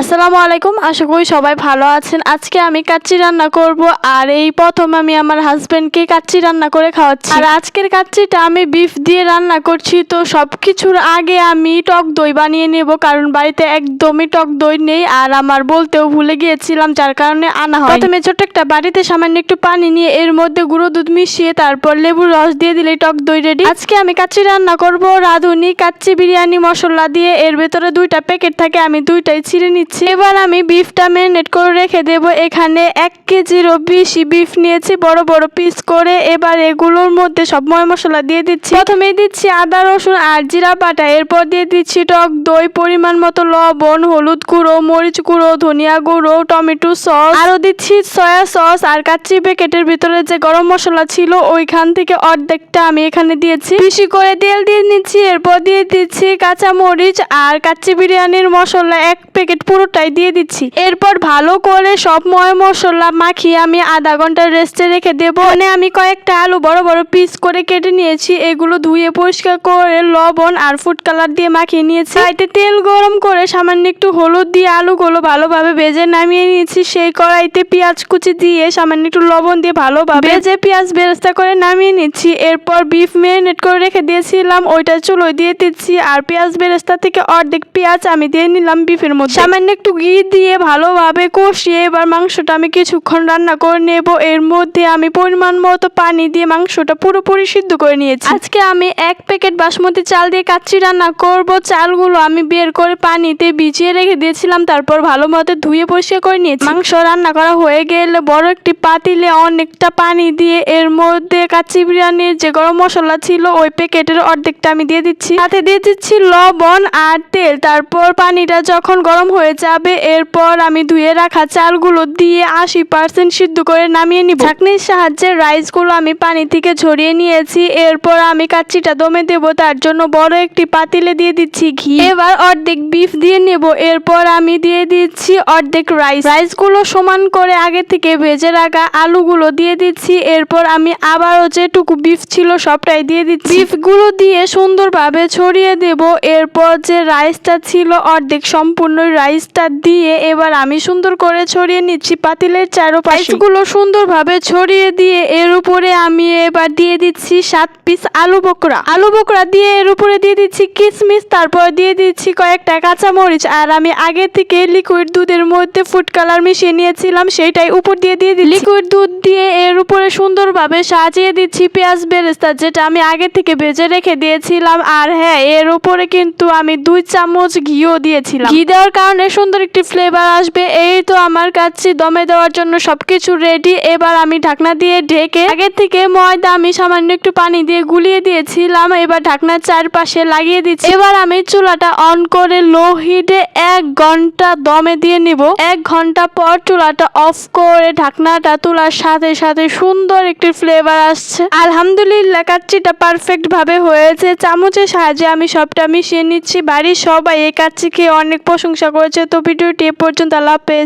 আসসালামু আলাইকুম, আশা করি সবাই ভালো আছেন। আজকে আমি কাচ্চি রান্না করব, আর এই প্রথম আমি আমার হাজবেন্ডকে কাচ্চি রান্না করে খাওয়াচ্ছি। আর আজকের কাচ্চিটা আমি বিফ দিয়ে রান্না করছি। তো সবকিছুর আগে আমি টক দই বানিয়ে নেব, কারণ বাড়িতে একদমই টক দই নেই, আর আমার বলতেও ভুলে গিয়েছিলাম, যার কারণে আনা হয়। প্রথমে ছোট্ট একটা বাটিতে সামান্য একটু পানি নিয়ে এর মধ্যে গুঁড়ো দুধ মিশিয়ে তারপর লেবুর রস দিয়ে দিলেই টক দই রেডি। আজকে আমি কাচ্চি রান্না করব রাঁধুনি কাচ্চি বিরিয়ানি মশলা দিয়ে। এর ভেতরে 2টা প্যাকেট থাকে, আমি 2টাই ছিঁড়ে নিচ্ছি। এবার আমি বিফটা ম্যারিনেট করে রেখে দেব। এখানে 1 কেজিরও বেশি বিফ নিয়েছি বড় বড় পিস করে। এবার এগুলোর মধ্যে সব মশলা দিয়ে দিচ্ছি। প্রথমে দিচ্ছি আদা রসুন আর জিরা বাটা, এরপর দিয়ে দিচ্ছি টক দই, পরিমাণ মতো লবণ, হলুদ গুঁড়ো, মরিচ গুঁড়ো, ধনিয়া গুঁড়ো, টমেটো সস, আরও দিচ্ছি সয়া সস। আর কাচ্চি প্যাকেটের ভিতরে যে গরম মশলা ছিল ওইখান থেকে অর্ধেকটা আমি এখানে দিয়েছি। বেশি করে তেল দিয়ে নিচ্ছি। এরপর দিয়ে দিচ্ছি কাঁচা মরিচ আর কাচ্চি বিরিয়ানির মশলা 1 প্যাকেট পুরোটাই দিয়ে দিচ্ছি। এরপর ভালো করে সব মশলা মাখিয়ে আমি আধা ঘন্টা রেস্টে রেখে দেব। মানে আমি কয়েকটা আলু বড় বড় পিস করে কেটে নিয়েছি, এগুলো ধুয়ে পরিষ্কার করে লবণ আর ফুড কালার দিয়ে মাখিয়ে নিয়েছি। কড়াইতে তেল গরম করে সামান্য একটু হলুদ দিয়ে আলুগুলো ভালোভাবে ভেজে নামিয়ে নিয়েছি। সেই কড়াইতে পেঁয়াজ কুচি দিয়ে সামান্য একটু লবণ দিয়ে ভালোভাবে ভেজে পেঁয়াজ বেরেস্তা করে নামিয়ে নিচ্ছি। এরপর বিফ ম্যারিনেট করে রেখে দিয়েছিলাম ওইটা চুলোয় দিয়ে দিচ্ছি, আর পেঁয়াজ বেরেস্তা থেকে অর্ধেক পেঁয়াজ আমি দিয়ে নিলাম বিফের মধ্যে। সামান্য একটু ঘি দিয়ে ভালোভাবে কষিয়ে এবার মাংসটা আমি কিছুক্ষণ রান্না করে নেব। এর মধ্যে আমি পরিমাণ মতো পানি দিয়ে মাংসটা পুরোপুরি সিদ্ধ করে নিয়েছি। আজকে আমি 1 প্যাকেট বাসমতি চাল দিয়ে কাচ্চি রান্না করব। চালগুলো আমি বের করে পানিতে ভিজিয়ে রেখে দিয়েছিলাম, তারপর ভালো মতো ধুয়ে পরিষ্কার করে নিয়েছি। মাংস রান্না করা হয়ে গেলে বড় একটি পাতিলে অনেকটা পানি দিয়ে এর মধ্যে কাচ্চি বিরিয়ানির যে গরম মশলা ছিল ওই প্যাকেটের অর্ধেকটা আমি দিয়ে দিচ্ছি। সাথে দিয়ে দিচ্ছি লবণ আর তেল। তারপর পানিটা যখন গরম হয়ে যাবে এরপর আমি ধুয়ে রাখা চালগুলো দিয়ে 80% সিদ্ধ করে নামিয়ে নিব। ঢাকনির সাহায্যে রাইসগুলো আমি পানি থেকে ঝরিয়ে নিয়েছি। এরপর আমি কাচ্চিটা দমে দেব, তার জন্য বড় একটি পাতিলে দিয়ে দিচ্ছি ঘি। এবার অর্ধেক বিফ দিয়ে নেব। এরপর আমি দিয়ে দিচ্ছি অর্ধেক রাইসগুলো সমান করে আগে থেকে ভেজে রাখা আলুগুলো দিয়ে দিচ্ছি। এরপর আমি আবারও যেটুকু বিফ ছিল সবটাই দিয়ে দিচ্ছি। বিফগুলো দিয়ে সুন্দরভাবে ছড়িয়ে দেব। এরপর যে রাইসটা ছিল অর্ধেক সম্পূর্ণ রাইসটা দিয়ে এবার আমি সুন্দর করে ছড়িয়ে নিচ্ছি পাতিলের চারপাশে। রাইসগুলো সুন্দরভাবে ছড়িয়ে দিয়ে এর উপরে আমি এবার দিয়ে দিচ্ছি 7 পিস আলু বোকরা দিয়ে এর উপরে দিয়ে দিচ্ছি কিশমিশ। তারপর দিয়ে দিচ্ছি কয়েকটা কাঁচামরিচ, আর আমি আগে থেকে লিকুইড দুধের মধ্যে ফুড কালার মিশিয়ে নিয়েছিলাম সেইটাই উপর দিয়ে দিচ্ছি। লিকুইড দুধ দিয়ে এর উপরে সুন্দরভাবে সাজিয়ে দিচ্ছি পেঁয়াজ বেরেস্তা, যেটা আমি আগে থেকে ভেজে রেখে দিয়েছিলাম। আর হ্যাঁ, এর উপরে কিন্তু আমি 2 চামচ ঘিও দিয়েছিলাম। ঘি দেওয়ার কারণে সুন্দর একটি ফ্লেভার আসবে। এই তো আমার কাচ্চি দমে দেওয়ার জন্য সবকিছু রেডি। এবার আমি ঢাকনা দিয়ে ঢেকে, আগে থেকে ময়দা আমি সামান্য একটু পানি দিয়ে গুলিয়ে দিয়েছিলাম, এবার ঢাকনার চারপাশে লাগিয়ে দিচ্ছি। এবার আমি চুলাটা অন করে লো হিটে 1 ঘন্টা দমে দিয়ে নিব। 1 ঘন্টা পর চুলাটা অফ করে ঢাকনাটা তোলার সাথে সাথে সুন্দর একটি ফ্লেভার আসছে। আলহামদুলিল্লাহ, কাচ্চিটা পারফেক্ট ভাবে হয়েছে। চামচের সাহায্যে আমি সবটা মিশিয়ে নিচ্ছি। বাড়ির সবাই এই কাচ্চি খেয়ে অনেক প্রশংসা করেছে। তো ভিডিওটি এ পর্যন্ত। আল্লাহ হাফেজ।